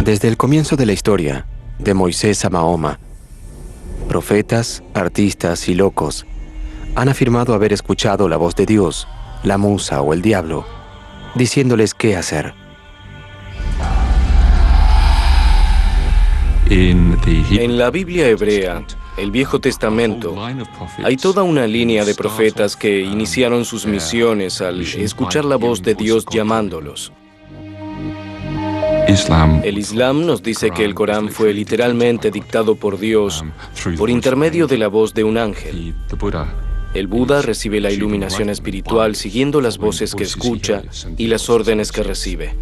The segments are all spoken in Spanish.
Desde el comienzo de la historia, de Moisés a Mahoma, profetas, artistas y locos han afirmado haber escuchado la voz de Dios, la musa o el diablo, diciéndoles qué hacer. En la Biblia hebrea, el Viejo Testamento, hay toda una línea de profetas que iniciaron sus misiones al escuchar la voz de Dios llamándolos. El Islam nos dice que el Corán fue literalmente dictado por Dios por intermedio de la voz de un ángel. El Buda recibe la iluminación espiritual siguiendo las voces que escucha y las órdenes que recibe.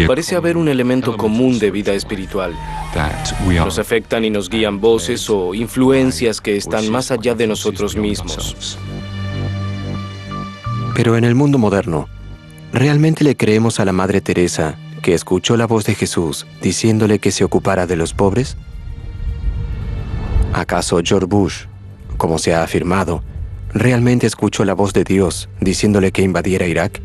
Parece haber un elemento común de vida espiritual. Nos afectan y nos guían voces o influencias que están más allá de nosotros mismos. Pero en el mundo moderno, ¿realmente le creemos a la Madre Teresa que escuchó la voz de Jesús diciéndole que se ocupara de los pobres? ¿Acaso George Bush, como se ha afirmado, realmente escuchó la voz de Dios diciéndole que invadiera Irak?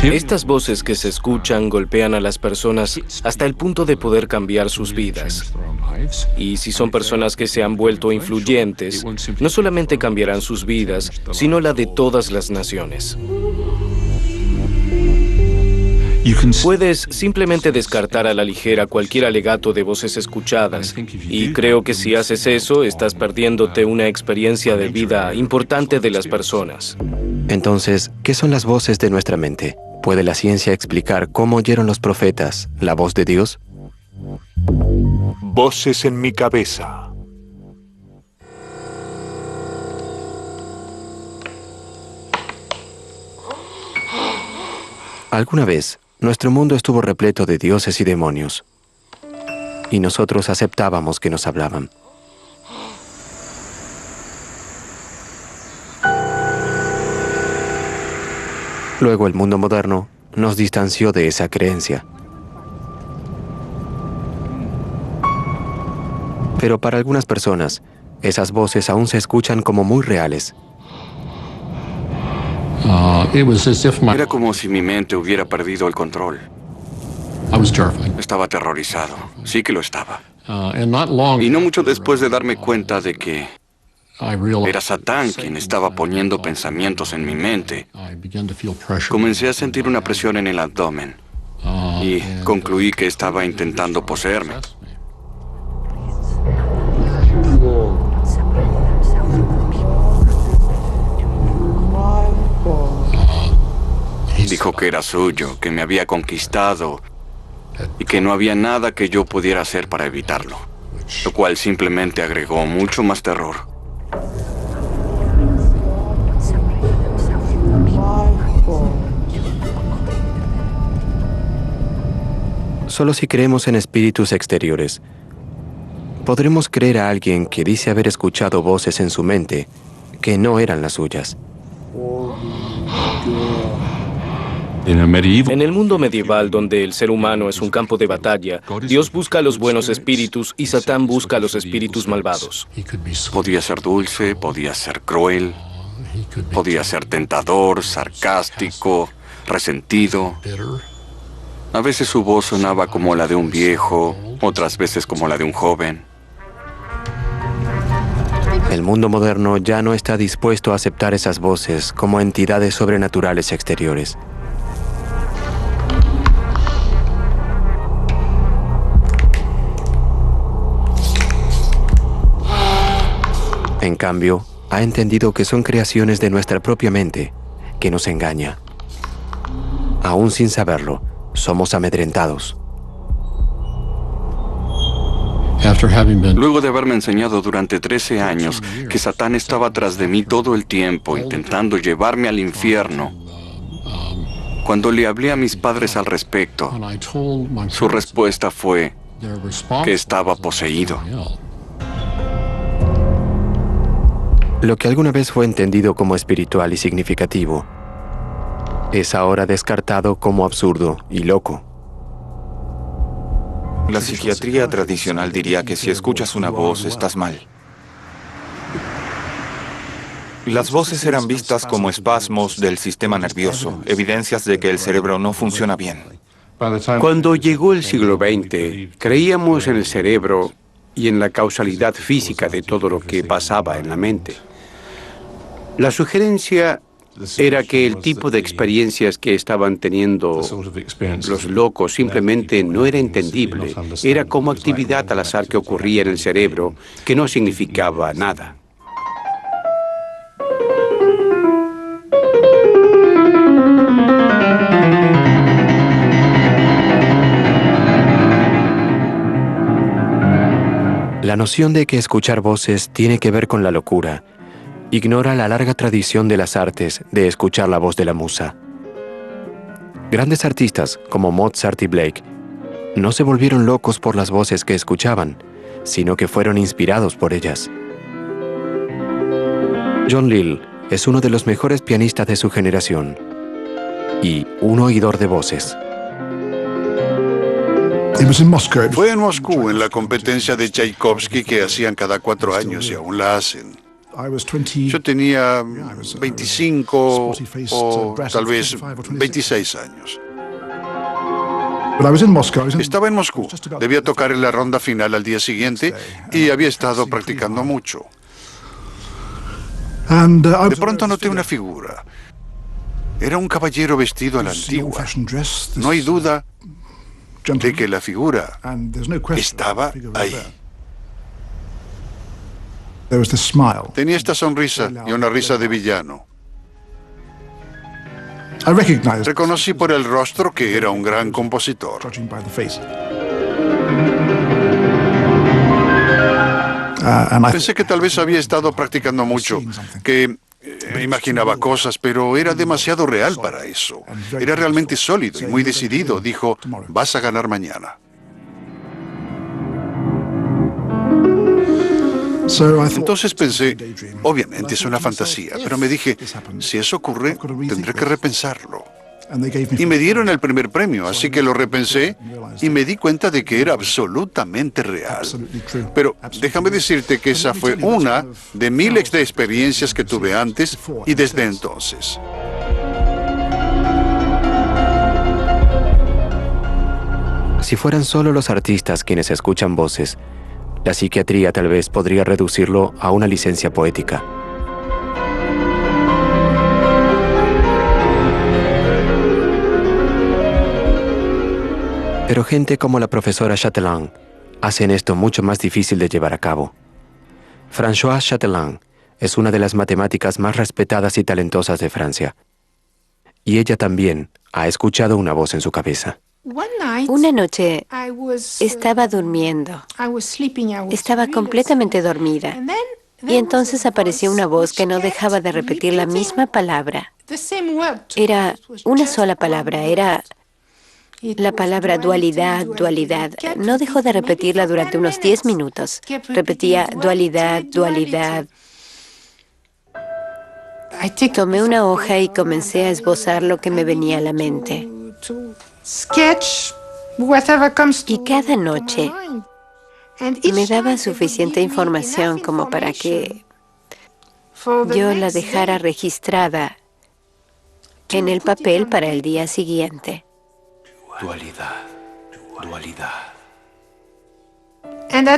Estas voces que se escuchan golpean a las personas hasta el punto de poder cambiar sus vidas. Y si son personas que se han vuelto influyentes, no solamente cambiarán sus vidas, sino la de todas las naciones. Puedes simplemente descartar a la ligera cualquier alegato de voces escuchadas, y creo que si haces eso, estás perdiéndote una experiencia de vida importante de las personas. Entonces, ¿qué son las voces de nuestra mente? ¿Puede la ciencia explicar cómo oyeron los profetas la voz de Dios? Voces en mi cabeza. Alguna vez, nuestro mundo estuvo repleto de dioses y demonios, y nosotros aceptábamos que nos hablaban. Luego el mundo moderno nos distanció de esa creencia. Pero para algunas personas, esas voces aún se escuchan como muy reales. Era como si mi mente hubiera perdido el control. Estaba aterrorizado. Sí que lo estaba. Y no mucho después de darme cuenta de que era Satán quien estaba poniendo pensamientos en mi mente, comencé a sentir una presión en el abdomen y concluí que estaba intentando poseerme. Dijo que era suyo, que me había conquistado y que no había nada que yo pudiera hacer para evitarlo, lo cual simplemente agregó mucho más terror. Solo si creemos en espíritus exteriores, podremos creer a alguien que dice haber escuchado voces en su mente que no eran las suyas. En el mundo medieval, donde el ser humano es un campo de batalla, Dios busca a los buenos espíritus y Satán busca a los espíritus malvados. Podía ser dulce, podía ser cruel, podía ser tentador, sarcástico, resentido. A veces su voz sonaba como la de un viejo, otras veces como la de un joven. El mundo moderno ya no está dispuesto a aceptar esas voces como entidades sobrenaturales exteriores. En cambio, ha entendido que son creaciones de nuestra propia mente, que nos engaña. Aún sin saberlo, somos amedrentados. Luego de haberme enseñado durante 13 años que Satán estaba tras de mí todo el tiempo, intentando llevarme al infierno, cuando le hablé a mis padres al respecto, su respuesta fue que estaba poseído. Lo que alguna vez fue entendido como espiritual y significativo, es ahora descartado como absurdo y loco. La psiquiatría tradicional diría que si escuchas una voz, estás mal. Las voces eran vistas como espasmos del sistema nervioso, evidencias de que el cerebro no funciona bien. Cuando llegó el siglo XX, creíamos en el cerebro y en la causalidad física de todo lo que pasaba en la mente. La sugerencia era que el tipo de experiencias que estaban teniendo los locos simplemente no era entendible. Era como actividad al azar que ocurría en el cerebro, que no significaba nada. La noción de que escuchar voces tiene que ver con la locura ignora la larga tradición de las artes de escuchar la voz de la musa. Grandes artistas como Mozart y Blake no se volvieron locos por las voces que escuchaban, sino que fueron inspirados por ellas. John Lill es uno de los mejores pianistas de su generación y un oidor de voces. Fue en Moscú, en la competencia de Tchaikovsky que hacían cada 4 años y aún la hacen. Yo tenía 25 o tal vez 26 años. Estaba en Moscú. Debía tocar en la ronda final al día siguiente y había estado practicando mucho. De pronto noté una figura. Era un caballero vestido a la antigua. No hay duda de que la figura estaba ahí. Tenía esta sonrisa y una risa de villano. Reconocí por el rostro que era un gran compositor. Pensé que tal vez había estado practicando mucho, que imaginaba cosas, pero era demasiado real para eso. Era realmente sólido y muy decidido. Dijo, vas a ganar mañana. Entonces pensé, obviamente es una fantasía, pero me dije, si eso ocurre, tendré que repensarlo. Y me dieron el primer premio, así que lo repensé y me di cuenta de que era absolutamente real. Pero déjame decirte que esa fue una de miles de experiencias que tuve antes y desde entonces. Si fueran solo los artistas quienes escuchan voces, la psiquiatría tal vez podría reducirlo a una licencia poética. Pero gente como la profesora Chatelain hacen esto mucho más difícil de llevar a cabo. Françoise Chatelain es una de las matemáticas más respetadas y talentosas de Francia. Y ella también ha escuchado una voz en su cabeza. Una noche estaba durmiendo. Estaba completamente dormida. Y entonces apareció una voz que no dejaba de repetir la misma palabra. Era una sola palabra, era la palabra dualidad, dualidad. No dejó de repetirla durante unos 10 minutos. Repetía dualidad, dualidad. Tomé una hoja y comencé a esbozar lo que me venía a la mente. Y cada noche me daba suficiente información como para que yo la dejara registrada en el papel para el día siguiente. Dualidad, dualidad.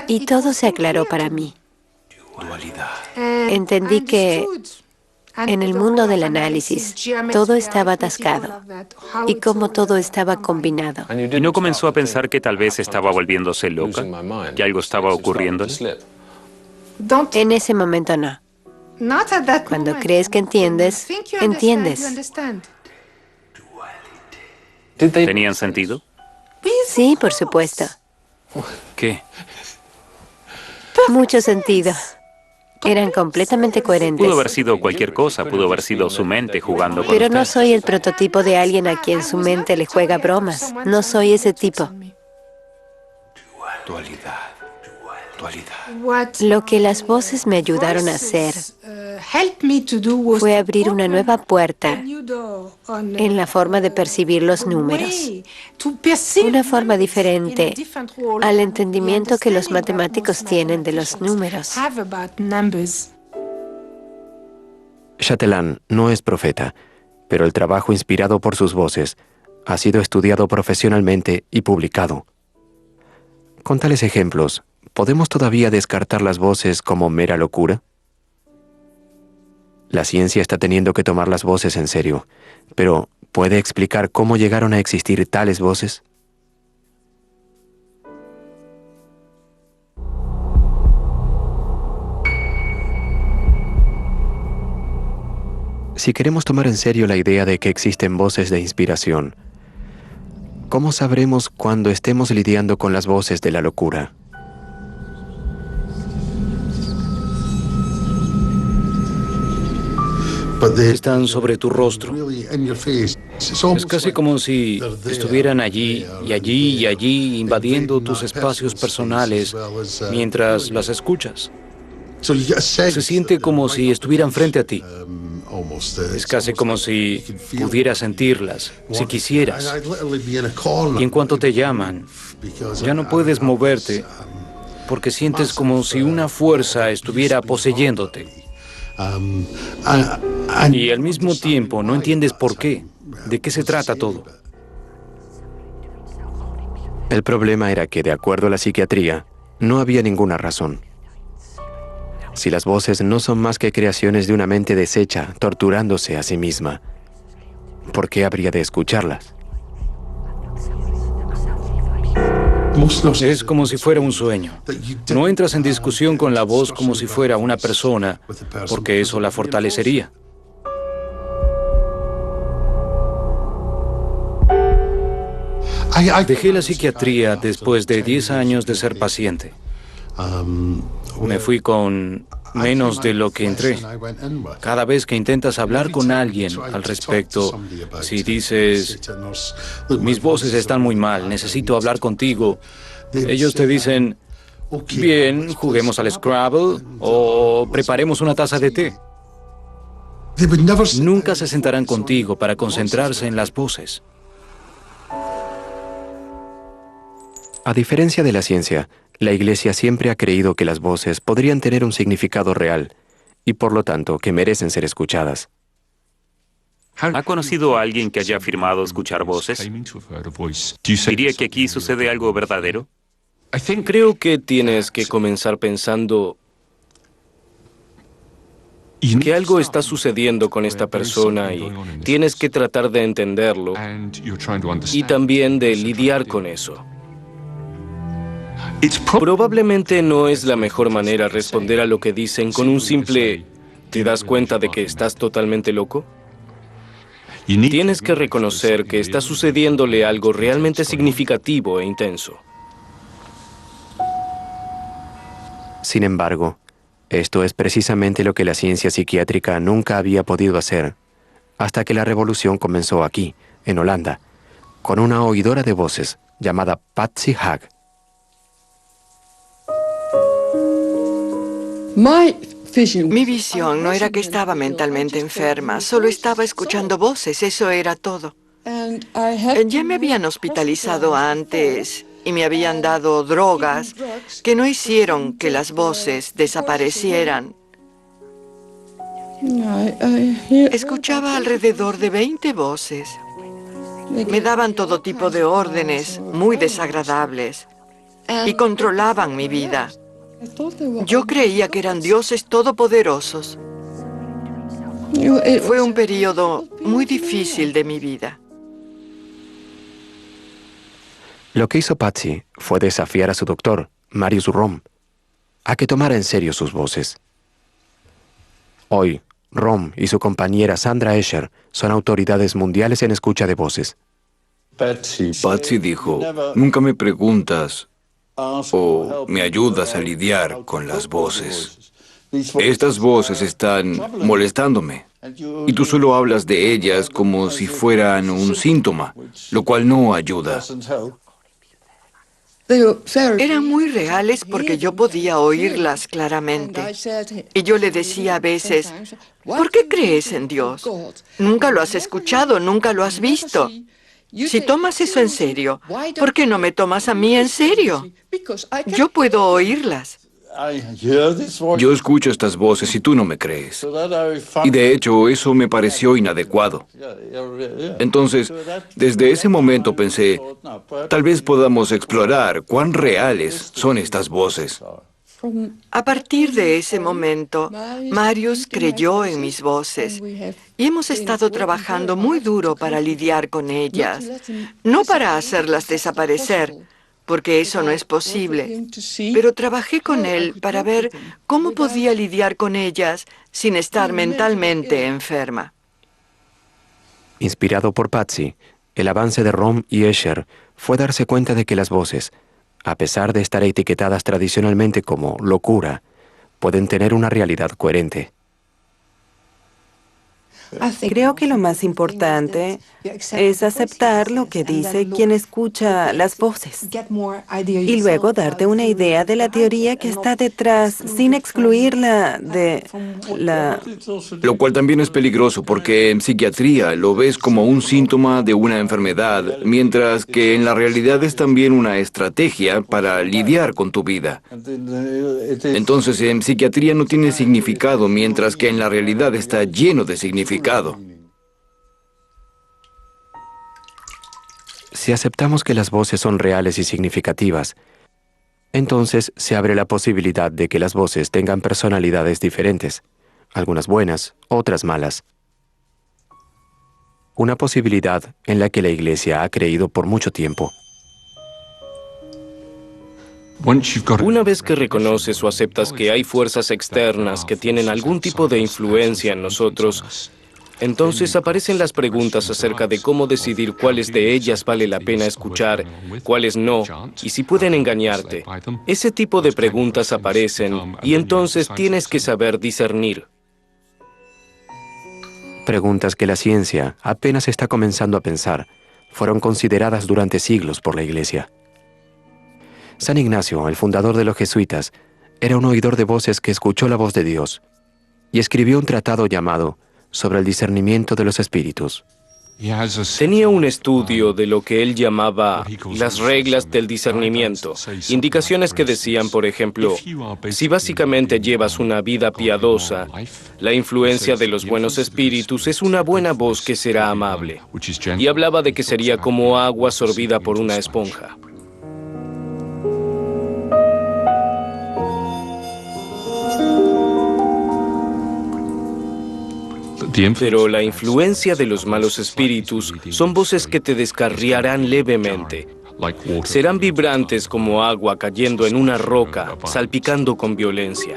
Y todo se aclaró para mí. Dualidad. Entendí que en el mundo del análisis todo estaba atascado y cómo todo estaba combinado. ¿Y no comenzó a pensar que tal vez estaba volviéndose loca? ¿Que algo estaba ocurriendo? En ese momento no. Cuando crees que entiendes, entiendes. ¿Tenían sentido? Sí, por supuesto. ¿Qué? Mucho sentido. Eran completamente coherentes. Pudo haber sido cualquier cosa, pudo haber sido su mente jugando con Pero usted. no soy el prototipo de alguien a quien su mente le juega bromas. No soy ese tipo. Dualidad, dualidad. Lo que las voces me ayudaron a hacer fue abrir una nueva puerta en la forma de percibir los números. Una forma diferente al entendimiento que los matemáticos tienen de los números. Chatelain no es profeta, pero el trabajo inspirado por sus voces ha sido estudiado profesionalmente y publicado. Con tales ejemplos, ¿podemos todavía descartar las voces como mera locura? La ciencia está teniendo que tomar las voces en serio, pero ¿puede explicar cómo llegaron a existir tales voces? Si queremos tomar en serio la idea de que existen voces de inspiración, ¿cómo sabremos cuando estemos lidiando con las voces de la locura? Están sobre tu rostro. Es casi como si estuvieran allí y allí y allí invadiendo tus espacios personales mientras las escuchas. Se siente como si estuvieran frente a ti. Es casi como si pudieras sentirlas, si quisieras. Y en cuanto te llaman, ya no puedes moverte porque sientes como si una fuerza estuviera poseyéndote. Y al mismo tiempo no entiendes por qué, de qué se trata todo. El problema era que, de acuerdo a la psiquiatría, no había ninguna razón. Si las voces no son más que creaciones de una mente deshecha, torturándose a sí misma, ¿por qué habría de escucharlas? Es como si fuera un sueño. No entras en discusión con la voz como si fuera una persona, porque eso la fortalecería. Dejé la psiquiatría después de 10 años de ser paciente. Me fui con menos de lo que entré. Cada vez que intentas hablar con alguien al respecto, si dices, mis voces están muy mal, necesito hablar contigo, ellos te dicen, bien, juguemos al Scrabble o preparemos una taza de té. Nunca se sentarán contigo para concentrarse en las voces. A diferencia de la ciencia, la Iglesia siempre ha creído que las voces podrían tener un significado real y, por lo tanto, que merecen ser escuchadas. ¿Ha conocido a alguien que haya afirmado escuchar voces? ¿Diría que aquí sucede algo verdadero? Creo que tienes que comenzar pensando que algo está sucediendo con esta persona y tienes que tratar de entenderlo y también de lidiar con eso. Probablemente no es la mejor manera responder a lo que dicen con un simple ¿te das cuenta de que estás totalmente loco? Tienes que reconocer que está sucediéndole algo realmente significativo e intenso. Sin embargo, esto es precisamente lo que la ciencia psiquiátrica nunca había podido hacer, hasta que la revolución comenzó aquí, en Holanda, con una oidora de voces llamada Patsy Haag. Mi visión no era que estaba mentalmente enferma, solo estaba escuchando voces, eso era todo. Ya me habían hospitalizado antes y me habían dado drogas que no hicieron que las voces desaparecieran. Escuchaba alrededor de 20 voces. Me daban todo tipo de órdenes muy desagradables y controlaban mi vida. Yo creía que eran dioses todopoderosos. Fue un periodo muy difícil de mi vida. Lo que hizo Patsy fue desafiar a su doctor, Marius Romm, a que tomara en serio sus voces. Hoy, Romm y su compañera Sandra Escher son autoridades mundiales en escucha de voces. Patsy dijo, nunca me preguntas o me ayudas a lidiar con las voces. Estas voces están molestándome y tú solo hablas de ellas como si fueran un síntoma, lo cual no ayuda. Eran muy reales porque yo podía oírlas claramente. Y yo le decía a veces, ¿por qué crees en Dios? Nunca lo has escuchado, nunca lo has visto. Si tomas eso en serio, ¿por qué no me tomas a mí en serio? Yo puedo oírlas. Yo escucho estas voces y tú no me crees. Y de hecho, eso me pareció inadecuado. Entonces, desde ese momento pensé, tal vez podamos explorar cuán reales son estas voces. A partir de ese momento, Marius creyó en mis voces y hemos estado trabajando muy duro para lidiar con ellas, no para hacerlas desaparecer, porque eso no es posible, pero trabajé con él para ver cómo podía lidiar con ellas sin estar mentalmente enferma. Inspirado por Patsy, el avance de Romm y Escher fue darse cuenta de que las voces, a pesar de estar etiquetadas tradicionalmente como locura, pueden tener una realidad coherente. Creo que lo más importante es aceptar lo que dice quien escucha las voces y luego darte una idea de la teoría que está detrás sin excluirla de la... Lo cual también es peligroso porque en psiquiatría lo ves como un síntoma de una enfermedad, mientras que en la realidad es también una estrategia para lidiar con tu vida. Entonces en psiquiatría no tiene significado, mientras que en la realidad está lleno de significado. Si aceptamos que las voces son reales y significativas, entonces se abre la posibilidad de que las voces tengan personalidades diferentes, algunas buenas, otras malas. Una posibilidad en la que la Iglesia ha creído por mucho tiempo. Una vez que reconoces o aceptas que hay fuerzas externas que tienen algún tipo de influencia en nosotros, entonces aparecen las preguntas acerca de cómo decidir cuáles de ellas vale la pena escuchar, cuáles no, y si pueden engañarte. Ese tipo de preguntas aparecen y entonces tienes que saber discernir. Preguntas que la ciencia apenas está comenzando a pensar, fueron consideradas durante siglos por la Iglesia. San Ignacio, el fundador de los jesuitas, era un oidor de voces que escuchó la voz de Dios y escribió un tratado llamado sobre el discernimiento de los espíritus. Tenía un estudio de lo que él llamaba las reglas del discernimiento, indicaciones que decían, por ejemplo, si básicamente llevas una vida piadosa, la influencia de los buenos espíritus es una buena voz que será amable, y hablaba de que sería como agua sorbida por una esponja. Pero la influencia de los malos espíritus son voces que te descarriarán levemente. Serán vibrantes como agua cayendo en una roca, salpicando con violencia.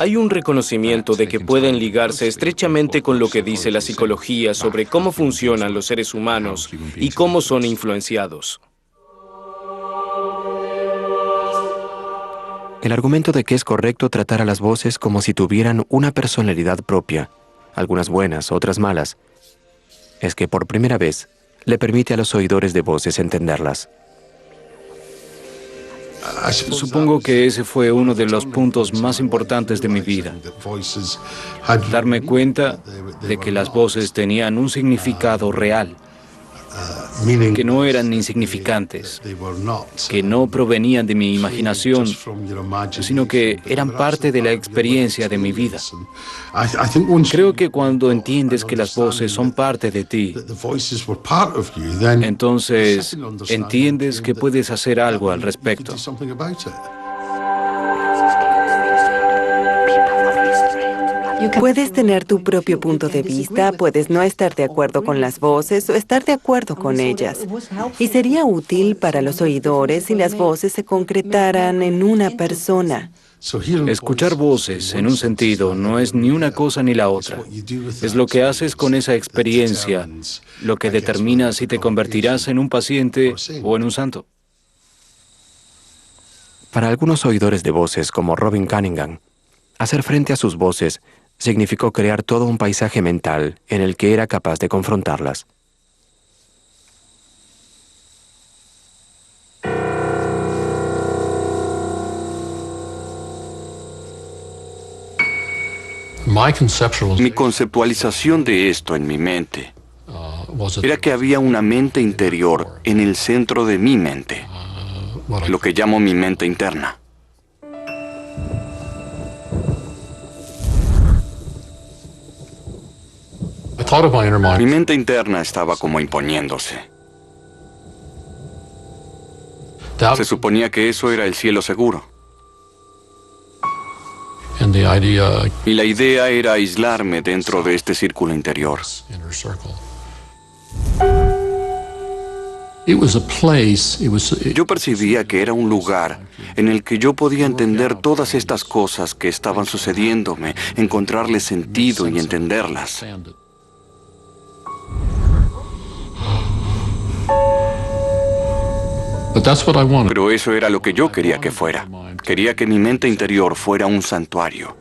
Hay un reconocimiento de que pueden ligarse estrechamente con lo que dice la psicología sobre cómo funcionan los seres humanos y cómo son influenciados. El argumento de que es correcto tratar a las voces como si tuvieran una personalidad propia, algunas buenas, otras malas, es que por primera vez le permite a los oidores de voces entenderlas. Supongo que ese fue uno de los puntos más importantes de mi vida. Darme cuenta de que las voces tenían un significado real, que no eran insignificantes, que no provenían de mi imaginación, sino que eran parte de la experiencia de mi vida. Creo que cuando entiendes que las voces son parte de ti, entonces entiendes que puedes hacer algo al respecto. Puedes tener tu propio punto de vista, puedes no estar de acuerdo con las voces o estar de acuerdo con ellas. Y sería útil para los oidores si las voces se concretaran en una persona. Escuchar voces, en un sentido, no es ni una cosa ni la otra. Es lo que haces con esa experiencia, lo que determina si te convertirás en un paciente o en un santo. Para algunos oidores de voces, como Robin Cunningham, hacer frente a sus voces significó crear todo un paisaje mental en el que era capaz de confrontarlas. Mi conceptualización de esto en mi mente era que había una mente interior en el centro de mi mente, lo que llamo mi mente interna. Mi mente interna estaba como imponiéndose. Se suponía que eso era el cielo seguro. Y la idea era aislarme dentro de este círculo interior. Yo percibía que era un lugar en el que yo podía entender todas estas cosas que estaban sucediéndome, encontrarles sentido y entenderlas. Pero eso era lo que yo quería que fuera. Quería que mi mente interior fuera un santuario.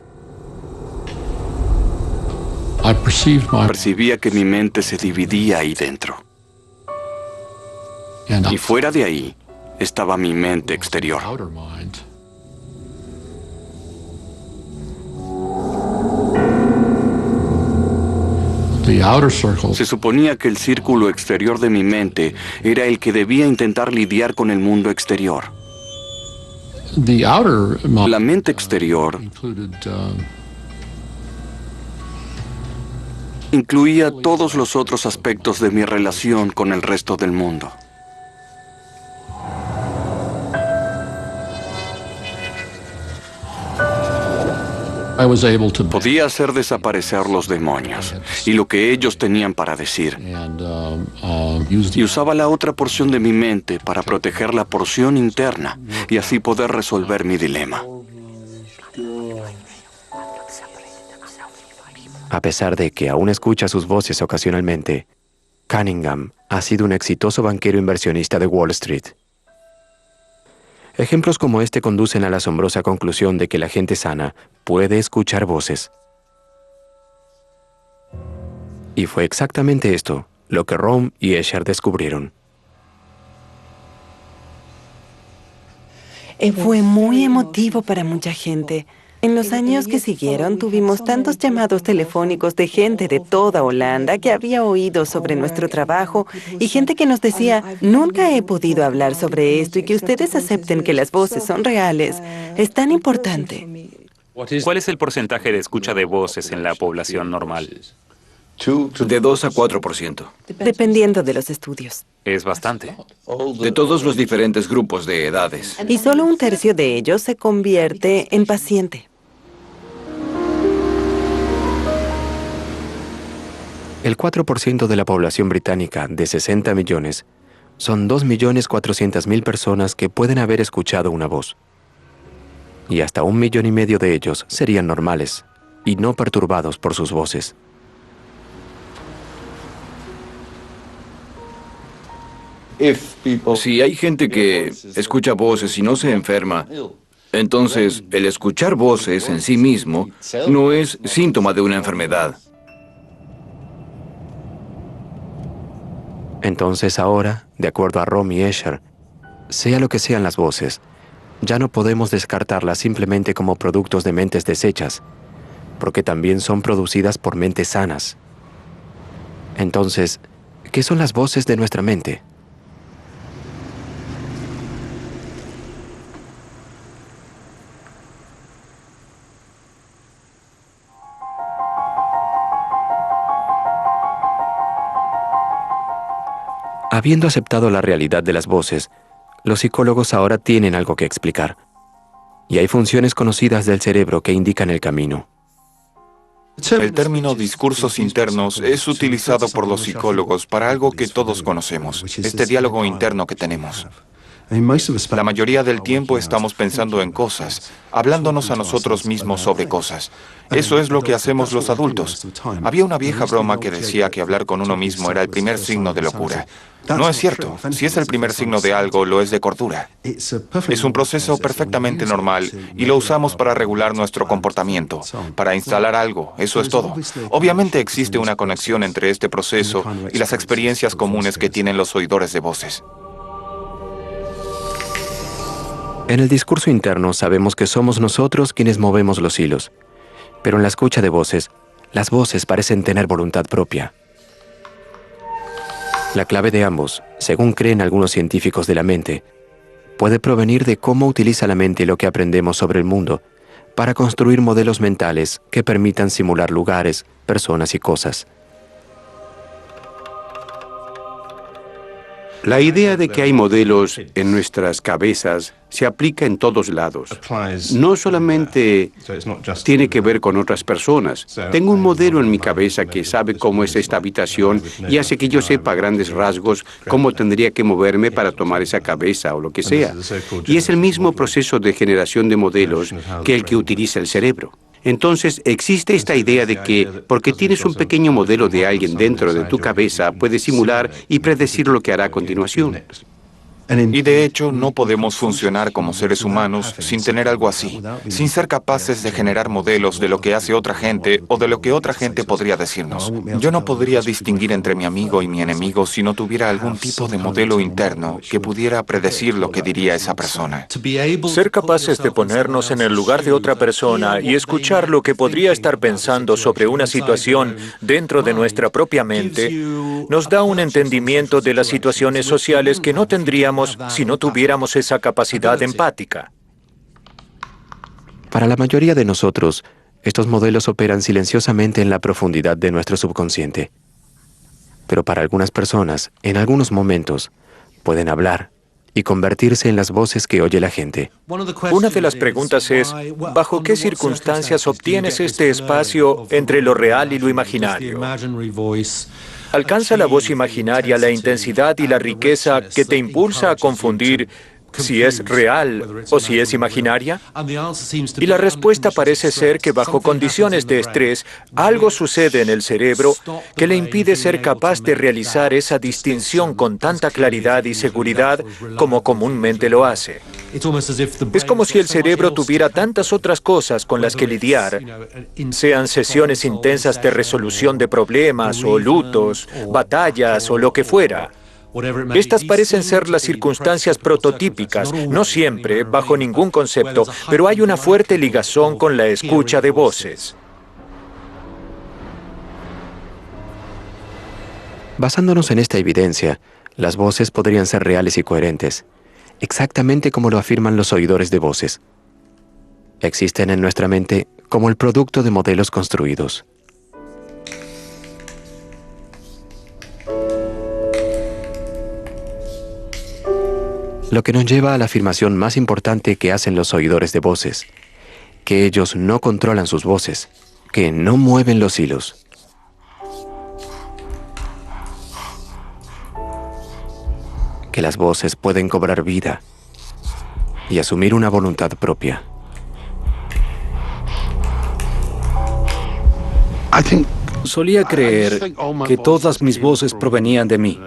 Percibía que mi mente se dividía ahí dentro. Y fuera de ahí estaba mi mente exterior. Se suponía que el círculo exterior de mi mente era el que debía intentar lidiar con el mundo exterior. La mente exterior incluía todos los otros aspectos de mi relación con el resto del mundo. Podía hacer desaparecer los demonios y lo que ellos tenían para decir. Y usaba la otra porción de mi mente para proteger la porción interna y así poder resolver mi dilema. A pesar de que aún escucha sus voces ocasionalmente, Cunningham ha sido un exitoso banquero inversionista de Wall Street. Ejemplos como este conducen a la asombrosa conclusión de que la gente sana puede escuchar voces. Y fue exactamente esto lo que Rohm y Escher descubrieron. Fue muy emotivo para mucha gente. En los años que siguieron, tuvimos tantos llamados telefónicos de gente de toda Holanda que había oído sobre nuestro trabajo y gente que nos decía, nunca he podido hablar sobre esto y que ustedes acepten que las voces son reales. Es tan importante. ¿Cuál es el porcentaje de escucha de voces en la población normal? De 2 a 4%. Dependiendo de los estudios. Es bastante. De todos los diferentes grupos de edades. Y solo 1/3 de ellos se convierte en paciente. El 4% de la población británica, de 60 millones, son 2.400.000 personas que pueden haber escuchado una voz. Y hasta 1,5 millones de ellos serían normales y no perturbados por sus voces. Si hay gente que escucha voces y no se enferma, entonces el escuchar voces en sí mismo no es síntoma de una enfermedad. Entonces ahora, de acuerdo a Rohm y Escher, sea lo que sean las voces, ya no podemos descartarlas simplemente como productos de mentes deshechas, porque también son producidas por mentes sanas. Entonces, ¿qué son las voces de nuestra mente? Habiendo aceptado la realidad de las voces, los psicólogos ahora tienen algo que explicar. Y hay funciones conocidas del cerebro que indican el camino. El término discursos internos es utilizado por los psicólogos para algo que todos conocemos, este diálogo interno que tenemos. La mayoría del tiempo estamos pensando en cosas, hablándonos a nosotros mismos sobre cosas. Eso es lo que hacemos los adultos. Había una vieja broma que decía que hablar con uno mismo era el primer signo de locura. No es cierto. Si es el primer signo de algo, lo es de cordura. Es un proceso perfectamente normal y lo usamos para regular nuestro comportamiento, para instalar algo, eso es todo. Obviamente existe una conexión entre este proceso y las experiencias comunes que tienen los oidores de voces. En el discurso interno sabemos que somos nosotros quienes movemos los hilos, pero en la escucha de voces, las voces parecen tener voluntad propia. La clave de ambos, según creen algunos científicos de la mente, puede provenir de cómo utiliza la mente lo que aprendemos sobre el mundo para construir modelos mentales que permitan simular lugares, personas y cosas. La idea de que hay modelos en nuestras cabezas se aplica en todos lados. No solamente tiene que ver con otras personas. Tengo un modelo en mi cabeza que sabe cómo es esta habitación y hace que yo sepa a grandes rasgos cómo tendría que moverme para tomar esa cabeza o lo que sea. Y es el mismo proceso de generación de modelos que el que utiliza el cerebro. Entonces, existe esta idea de que, porque tienes un pequeño modelo de alguien dentro de tu cabeza, puedes simular y predecir lo que hará a continuación. Y de hecho, no podemos funcionar como seres humanos sin tener algo así, sin ser capaces de generar modelos de lo que hace otra gente o de lo que otra gente podría decirnos. Yo no podría distinguir entre mi amigo y mi enemigo si no tuviera algún tipo de modelo interno que pudiera predecir lo que diría esa persona. Ser capaces de ponernos en el lugar de otra persona y escuchar lo que podría estar pensando sobre una situación dentro de nuestra propia mente nos da un entendimiento de las situaciones sociales que no tendríamos si no tuviéramos esa capacidad empática. Para la mayoría de nosotros, estos modelos operan silenciosamente en la profundidad de nuestro subconsciente. Pero para algunas personas, en algunos momentos, pueden hablar y convertirse en las voces que oye la gente. Una de las preguntas es, ¿bajo qué circunstancias obtienes este espacio entre lo real y lo imaginario? ¿Alcanza la voz imaginaria la intensidad y la riqueza que te impulsa a confundir si es real o si es imaginaria? Y la respuesta parece ser que bajo condiciones de estrés, algo sucede en el cerebro que le impide ser capaz de realizar esa distinción con tanta claridad y seguridad como comúnmente lo hace. Es como si el cerebro tuviera tantas otras cosas con las que lidiar, sean sesiones intensas de resolución de problemas o lutos, batallas o lo que fuera. Estas parecen ser las circunstancias prototípicas, no siempre, bajo ningún concepto, pero hay una fuerte ligazón con la escucha de voces. Basándonos en esta evidencia, las voces podrían ser reales y coherentes, exactamente como lo afirman los oidores de voces. Existen en nuestra mente como el producto de modelos construidos. Lo que nos lleva a la afirmación más importante que hacen los oidores de voces, que ellos no controlan sus voces, que no mueven los hilos. Que las voces pueden cobrar vida y asumir una voluntad propia. Solía creer que todas mis voces provenían de mí.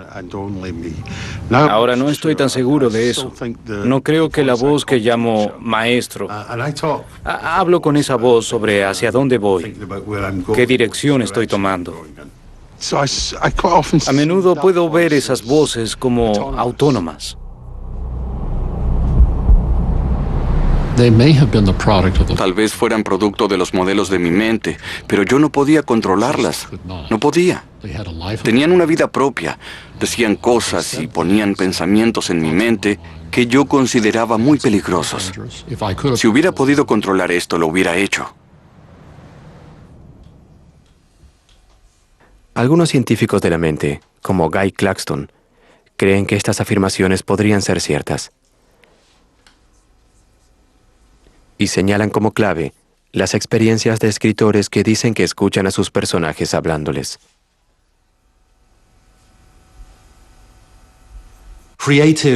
Ahora no estoy tan seguro de eso. No creo que la voz que llamo maestro. Hablo con esa voz sobre hacia dónde voy, qué dirección estoy tomando. A menudo puedo ver esas voces como autónomas. Tal vez fueran producto de los modelos de mi mente, pero yo no podía controlarlas. No podía. Tenían una vida propia, decían cosas y ponían pensamientos en mi mente que yo consideraba muy peligrosos. Si hubiera podido controlar esto, lo hubiera hecho. Algunos científicos de la mente, como Guy Claxton, creen que estas afirmaciones podrían ser ciertas. Y señalan como clave las experiencias de escritores que dicen que escuchan a sus personajes hablándoles.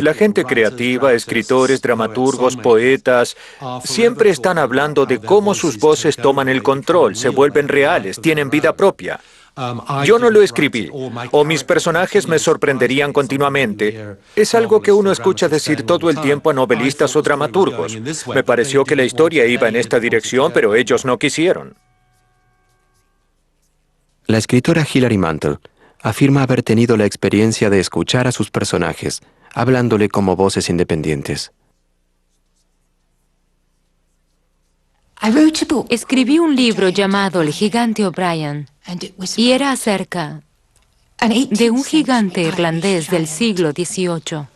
La gente creativa, escritores, dramaturgos, poetas, siempre están hablando de cómo sus voces toman el control, se vuelven reales, tienen vida propia. Yo no lo escribí, o mis personajes me sorprenderían continuamente. Es algo que uno escucha decir todo el tiempo a novelistas o dramaturgos. Me pareció que la historia iba en esta dirección, pero ellos no quisieron. La escritora Hilary Mantel afirma haber tenido la experiencia de escuchar a sus personajes, hablándole como voces independientes. Escribí un libro llamado El gigante O'Brien y era acerca de un gigante irlandés del siglo XVIII.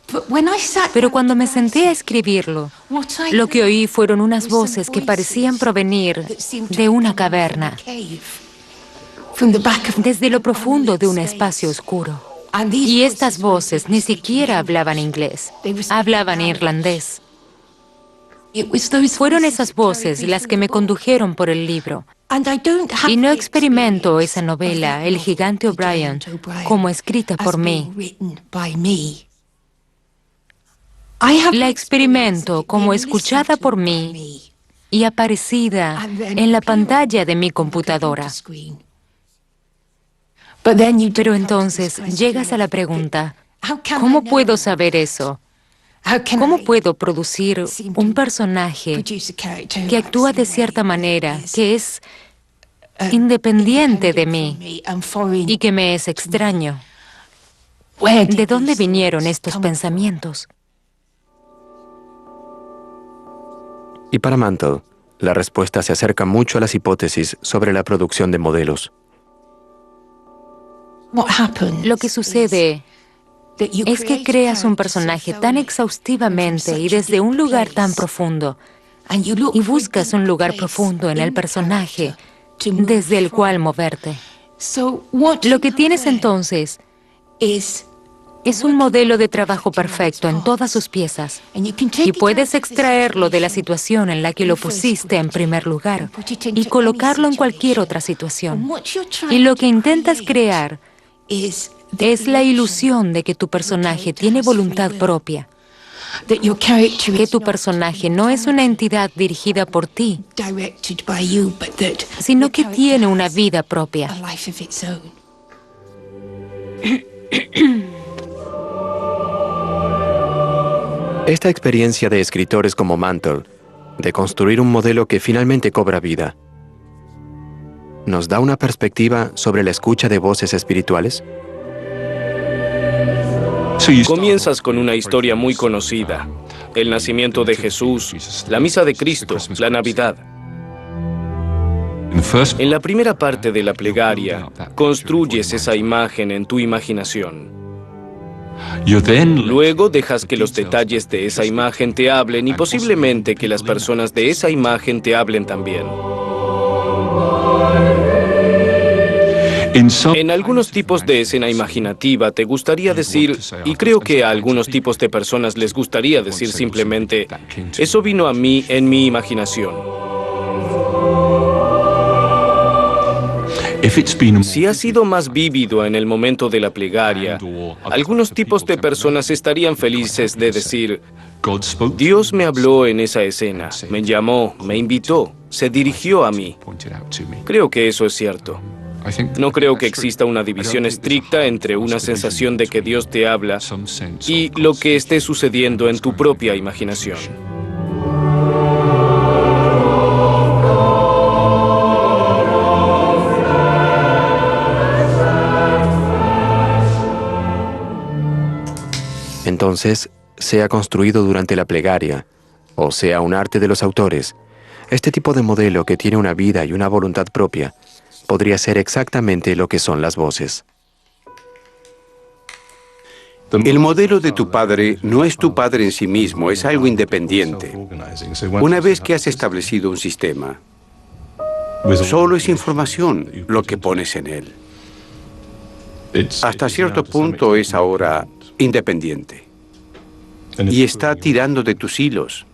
Pero cuando me senté a escribirlo, lo que oí fueron unas voces que parecían provenir de una caverna, desde lo profundo de un espacio oscuro. Y estas voces ni siquiera hablaban inglés, hablaban irlandés. Fueron esas voces las que me condujeron por el libro. Y no experimento esa novela, El gigante O'Brien, como escrita por mí. La experimento como escuchada por mí y aparecida en la pantalla de mi computadora. Pero entonces llegas a la pregunta, ¿cómo puedo saber eso? ¿Cómo puedo producir un personaje que actúa de cierta manera, que es independiente de mí y que me es extraño? ¿De dónde vinieron estos pensamientos? Y para Mantle, la respuesta se acerca mucho a las hipótesis sobre la producción de modelos. Lo que sucede es que creas un personaje tan exhaustivamente y desde un lugar tan profundo, y buscas un lugar profundo en el personaje desde el cual moverte. Lo que tienes entonces es un modelo de trabajo perfecto en todas sus piezas, y puedes extraerlo de la situación en la que lo pusiste en primer lugar y colocarlo en cualquier otra situación. Y lo que intentas crear es la ilusión de que tu personaje tiene voluntad propia, que tu personaje no es una entidad dirigida por ti, sino que tiene una vida propia. Esta experiencia de escritores como Mantle, de construir un modelo que finalmente cobra vida, ¿nos da una perspectiva sobre la escucha de voces espirituales? Comienzas con una historia muy conocida: el nacimiento de Jesús, la misa de Cristo, la Navidad. En la primera parte de la plegaria, construyes esa imagen en tu imaginación. Luego dejas que los detalles de esa imagen te hablen y posiblemente que las personas de esa imagen te hablen también. En algunos tipos de escena imaginativa te gustaría decir, y creo que a algunos tipos de personas les gustaría decir simplemente, eso vino a mí en mi imaginación. Si ha sido más vívido en el momento de la plegaria, algunos tipos de personas estarían felices de decir, Dios me habló en esa escena, me llamó, me invitó, se dirigió a mí. Creo que eso es cierto. No creo que exista una división estricta entre una sensación de que Dios te habla y lo que esté sucediendo en tu propia imaginación. Entonces, sea construido durante la plegaria, o sea un arte de los autores, este tipo de modelo que tiene una vida y una voluntad propia, podría ser exactamente lo que son las voces. El modelo de tu padre no es tu padre en sí mismo, es algo independiente. Una vez que has establecido un sistema, solo es información lo que pones en él. Hasta cierto punto es ahora independiente y está tirando de tus hilos.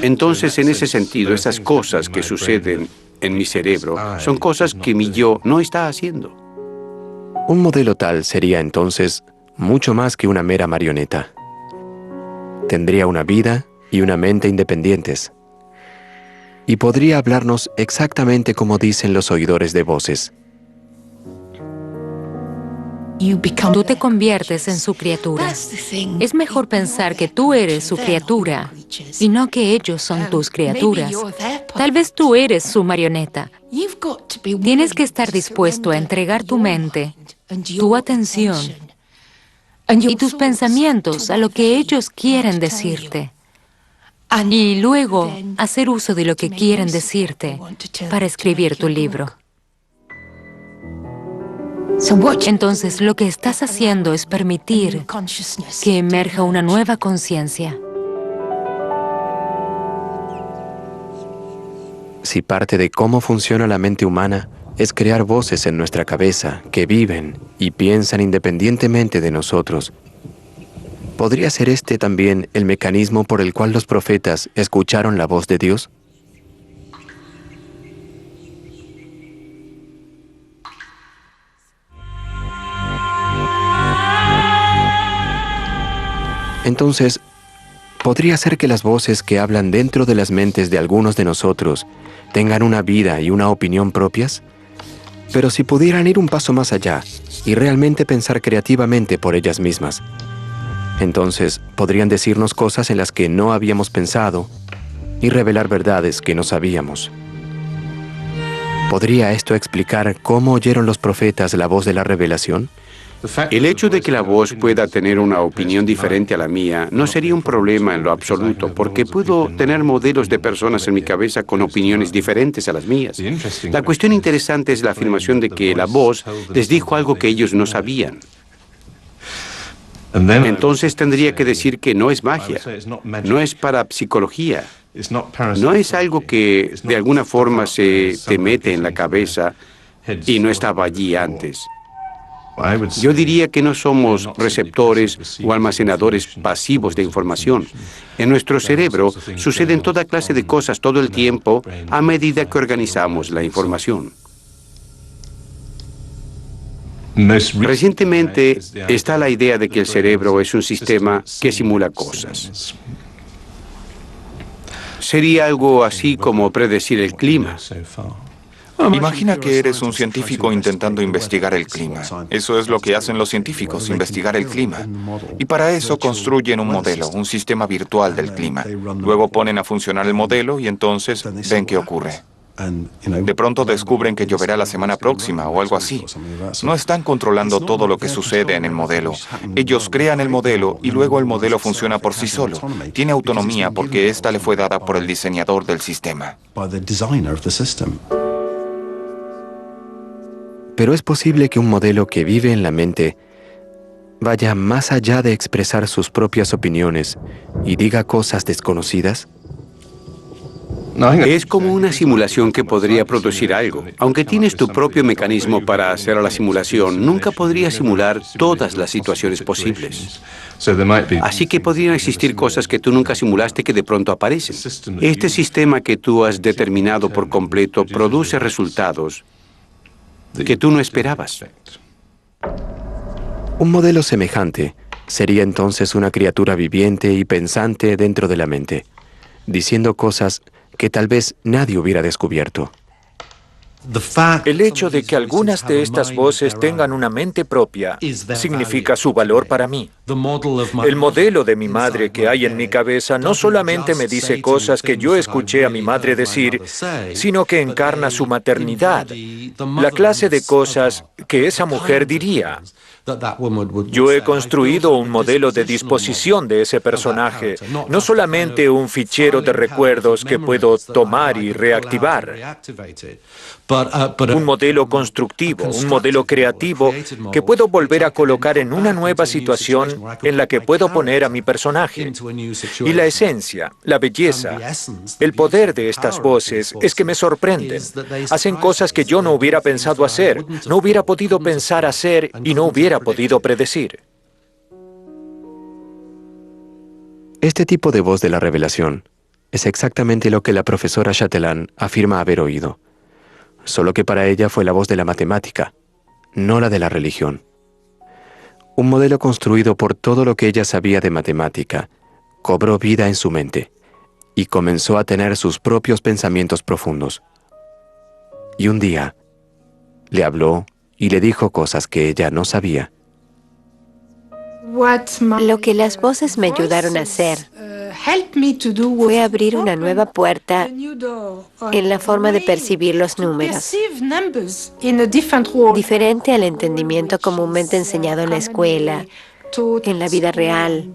Entonces, en ese sentido, esas cosas que suceden en mi cerebro son cosas que mi yo no está haciendo. Un modelo tal sería entonces mucho más que una mera marioneta. Tendría una vida y una mente independientes. Y podría hablarnos exactamente como dicen los oidores de voces. Tú te conviertes en su criatura. Es mejor pensar que tú eres su criatura y no que ellos son tus criaturas. Tal vez tú eres su marioneta. Tienes que estar dispuesto a entregar tu mente, tu atención y tus pensamientos a lo que ellos quieren decirte. Y luego hacer uso de lo que quieren decirte para escribir tu libro. Entonces, lo que estás haciendo es permitir que emerja una nueva conciencia. Si parte de cómo funciona la mente humana es crear voces en nuestra cabeza que viven y piensan independientemente de nosotros, ¿podría ser este también el mecanismo por el cual los profetas escucharon la voz de Dios? Entonces, ¿podría ser que las voces que hablan dentro de las mentes de algunos de nosotros tengan una vida y una opinión propias? Pero si pudieran ir un paso más allá y realmente pensar creativamente por ellas mismas, entonces podrían decirnos cosas en las que no habíamos pensado y revelar verdades que no sabíamos. ¿Podría esto explicar cómo oyeron los profetas la voz de la revelación? El hecho de que la voz pueda tener una opinión diferente a la mía no sería un problema en lo absoluto, porque puedo tener modelos de personas en mi cabeza con opiniones diferentes a las mías. La cuestión interesante es la afirmación de que la voz les dijo algo que ellos no sabían. Entonces tendría que decir que no es magia, no es parapsicología, no es algo que de alguna forma se te mete en la cabeza y no estaba allí antes. Yo diría que no somos receptores o almacenadores pasivos de información. En nuestro cerebro suceden toda clase de cosas todo el tiempo a medida que organizamos la información. Recientemente está la idea de que el cerebro es un sistema que simula cosas. Sería algo así como predecir el clima. Imagina que eres un científico intentando investigar el clima. Eso es lo que hacen los científicos, investigar el clima. Y para eso construyen un modelo, un sistema virtual del clima. Luego ponen a funcionar el modelo y entonces ven qué ocurre. De pronto descubren que lloverá la semana próxima o algo así. No están controlando todo lo que sucede en el modelo. Ellos crean el modelo y luego el modelo funciona por sí solo. Tiene autonomía porque esta le fue dada por el diseñador del sistema. Pero es posible que un modelo que vive en la mente vaya más allá de expresar sus propias opiniones y diga cosas desconocidas. Es como una simulación que podría producir algo. Aunque tienes tu propio mecanismo para hacer la simulación, nunca podrías simular todas las situaciones posibles. Así que podrían existir cosas que tú nunca simulaste que de pronto aparecen. Este sistema que tú has determinado por completo produce resultados que tú no esperabas. Un modelo semejante sería entonces una criatura viviente y pensante dentro de la mente, diciendo cosas que tal vez nadie hubiera descubierto. El hecho de que algunas de estas voces tengan una mente propia significa su valor para mí. El modelo de mi madre que hay en mi cabeza no solamente me dice cosas que yo escuché a mi madre decir, sino que encarna su maternidad, la clase de cosas que esa mujer diría. Yo he construido un modelo de disposición de ese personaje, no solamente un fichero de recuerdos que puedo tomar y reactivar. Un modelo constructivo, un modelo creativo que puedo volver a colocar en una nueva situación en la que puedo poner a mi personaje. Y la esencia, la belleza, el poder de estas voces es que me sorprenden. Hacen cosas que yo no hubiera pensado hacer, no hubiera podido pensar hacer y no hubiera podido predecir. Este tipo de voz de la revelación es exactamente lo que la profesora Chatelain afirma haber oído. Solo que para ella fue la voz de la matemática, no la de la religión. Un modelo construido por todo lo que ella sabía de matemática, cobró vida en su mente y comenzó a tener sus propios pensamientos profundos. Y un día, le habló y le dijo cosas que ella no sabía. Lo que las voces me ayudaron a hacer fue abrir una nueva puerta en la forma de percibir los números, diferente al entendimiento comúnmente enseñado en la escuela, en la vida real,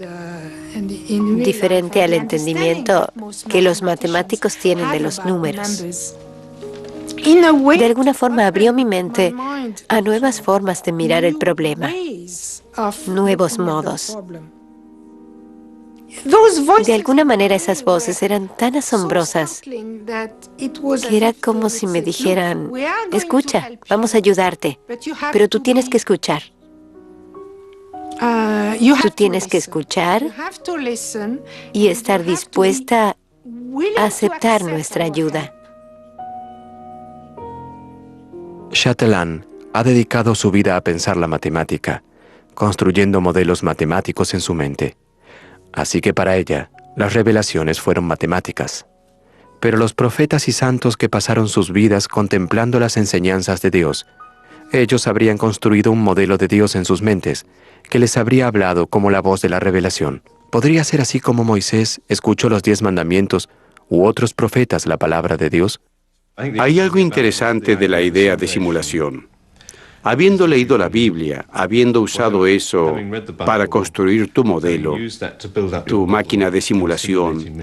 diferente al entendimiento que los matemáticos tienen de los números. De alguna forma abrió mi mente a nuevas formas de mirar el problema, nuevos modos. De alguna manera esas voces eran tan asombrosas que era como si me dijeran, escucha, vamos a ayudarte, pero tú tienes que escuchar. Tú tienes que escuchar y estar dispuesta a aceptar nuestra ayuda. Chatelain ha dedicado su vida a pensar la matemática, construyendo modelos matemáticos en su mente. Así que para ella, las revelaciones fueron matemáticas. Pero los profetas y santos que pasaron sus vidas contemplando las enseñanzas de Dios, ellos habrían construido un modelo de Dios en sus mentes, que les habría hablado como la voz de la revelación. ¿Podría ser así como Moisés escuchó los 10 mandamientos u otros profetas la palabra de Dios? Hay algo interesante de la idea de simulación. Habiendo leído la Biblia, habiendo usado eso para construir tu modelo, tu máquina de simulación,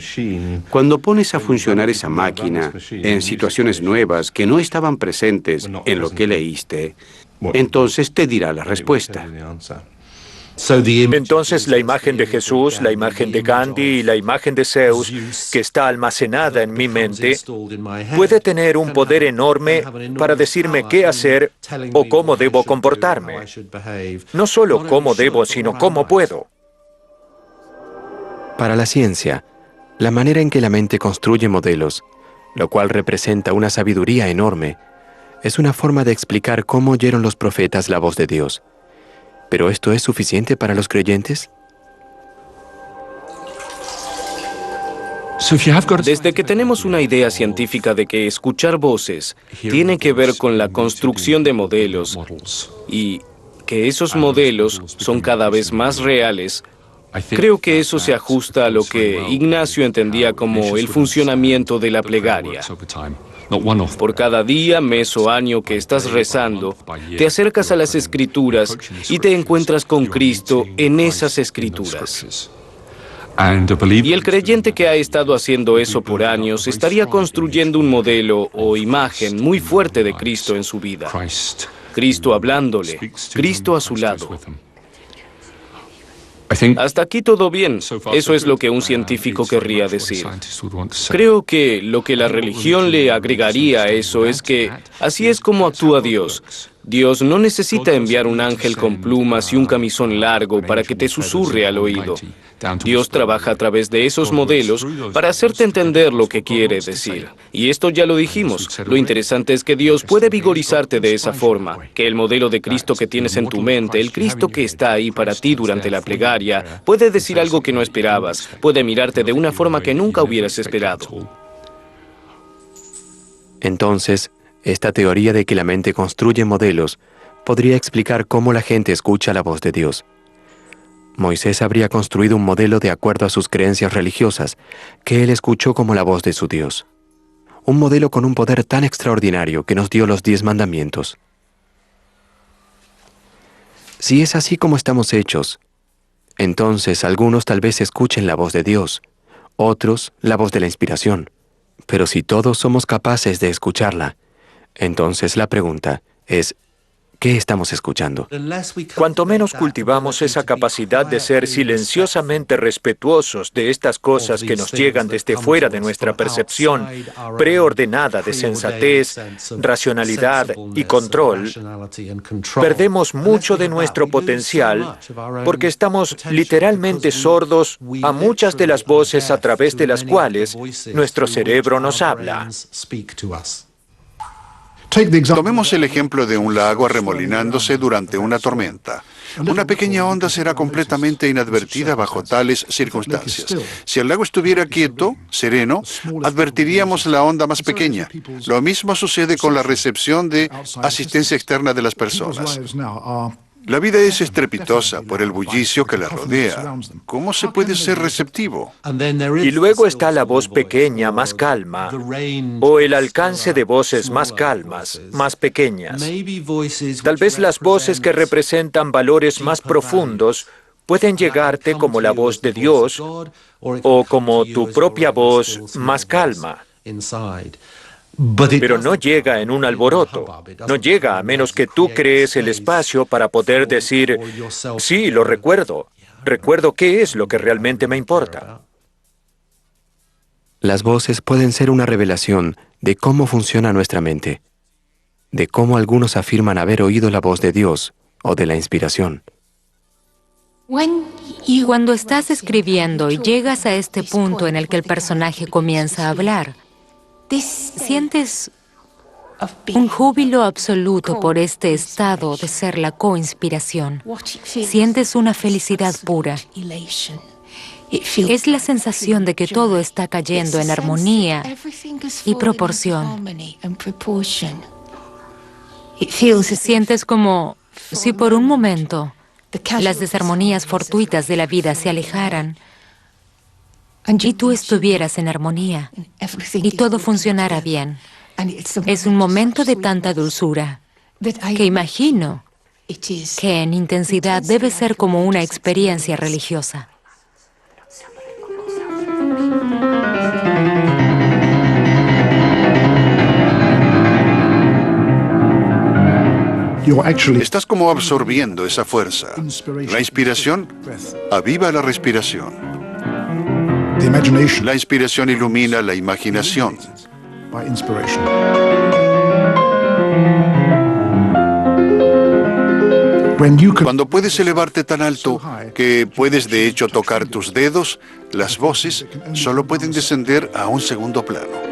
cuando pones a funcionar esa máquina en situaciones nuevas que no estaban presentes en lo que leíste, entonces te dirá la respuesta. Entonces la imagen de Jesús, la imagen de Gandhi y la imagen de Zeus, que está almacenada en mi mente, puede tener un poder enorme para decirme qué hacer o cómo debo comportarme. No solo cómo debo, sino cómo puedo. Para la ciencia, la manera en que la mente construye modelos, lo cual representa una sabiduría enorme, es una forma de explicar cómo oyeron los profetas la voz de Dios. ¿Pero esto es suficiente para los creyentes? Desde que tenemos una idea científica de que escuchar voces tiene que ver con la construcción de modelos y que esos modelos son cada vez más reales, creo que eso se ajusta a lo que Ignacio entendía como el funcionamiento de la plegaria. Por cada día, mes o año que estás rezando, te acercas a las Escrituras y te encuentras con Cristo en esas Escrituras. Y el creyente que ha estado haciendo eso por años estaría construyendo un modelo o imagen muy fuerte de Cristo en su vida. Cristo hablándole, Cristo a su lado. Hasta aquí todo bien. Eso es lo que un científico querría decir. Creo que lo que la religión le agregaría a eso es que así es como actúa Dios. Dios no necesita enviar un ángel con plumas y un camisón largo para que te susurre al oído. Dios trabaja a través de esos modelos para hacerte entender lo que quiere decir. Y esto ya lo dijimos. Lo interesante es que Dios puede vigorizarte de esa forma, que el modelo de Cristo que tienes en tu mente, el Cristo que está ahí para ti durante la plegaria, puede decir algo que no esperabas, puede mirarte de una forma que nunca hubieras esperado. Entonces, esta teoría de que la mente construye modelos podría explicar cómo la gente escucha la voz de Dios. Moisés habría construido un modelo de acuerdo a sus creencias religiosas, que él escuchó como la voz de su Dios. Un modelo con un poder tan extraordinario que nos dio los 10 mandamientos. Si es así como estamos hechos, entonces algunos tal vez escuchen la voz de Dios, otros la voz de la inspiración. Pero si todos somos capaces de escucharla, entonces la pregunta es, ¿qué estamos escuchando? Cuanto menos cultivamos esa capacidad de ser silenciosamente respetuosos de estas cosas que nos llegan desde fuera de nuestra percepción preordenada de sensatez, racionalidad y control, perdemos mucho de nuestro potencial porque estamos literalmente sordos a muchas de las voces a través de las cuales nuestro cerebro nos habla. Tomemos el ejemplo de un lago arremolinándose durante una tormenta. Una pequeña onda será completamente inadvertida bajo tales circunstancias. Si el lago estuviera quieto, sereno, advertiríamos la onda más pequeña. Lo mismo sucede con la recepción de asistencia externa de las personas. La vida es estrepitosa por el bullicio que la rodea. ¿Cómo se puede ser receptivo? Y luego está la voz pequeña, más calma, o el alcance de voces más calmas, más pequeñas. Tal vez las voces que representan valores más profundos pueden llegarte como la voz de Dios o como tu propia voz más calma. Pero no llega en un alboroto. No llega a menos que tú crees el espacio para poder decir, sí, lo recuerdo. Recuerdo qué es lo que realmente me importa. Las voces pueden ser una revelación de cómo funciona nuestra mente, de cómo algunos afirman haber oído la voz de Dios o de la inspiración. Cuando estás escribiendo y llegas a este punto en el que el personaje comienza a hablar, sientes un júbilo absoluto por este estado de ser la coinspiración. Sientes una felicidad pura. Es la sensación de que todo está cayendo en armonía y proporción. Sientes como si por un momento las desarmonías fortuitas de la vida se alejaran y tú estuvieras en armonía y todo funcionara bien. Es un momento de tanta dulzura que imagino que en intensidad debe ser como una experiencia religiosa. Estás como absorbiendo esa fuerza. La inspiración aviva la respiración. La inspiración ilumina la imaginación. Cuando puedes elevarte tan alto que puedes de hecho tocar tus dedos, las voces solo pueden descender a un segundo plano.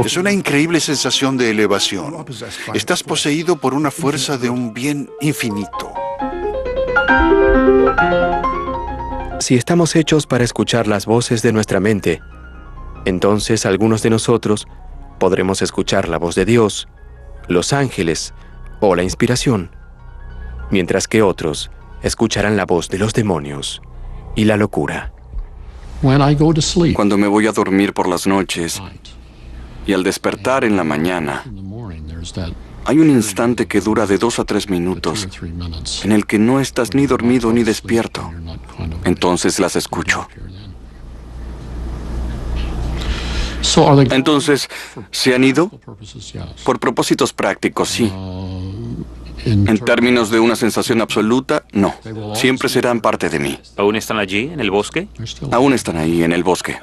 Es una increíble sensación de elevación. Estás poseído por una fuerza de un bien infinito. Si estamos hechos para escuchar las voces de nuestra mente, entonces algunos de nosotros podremos escuchar la voz de Dios, los ángeles o la inspiración, mientras que otros escucharán la voz de los demonios y la locura. Cuando me voy a dormir por las noches y al despertar en la mañana, hay un instante que dura de 2 a 3 minutos en el que no estás ni dormido ni despierto. Entonces las escucho. Entonces, ¿se han ido? Por propósitos prácticos, sí. En términos de una sensación absoluta, no. Siempre serán parte de mí. ¿Aún están allí, en el bosque? Aún están ahí, en el bosque.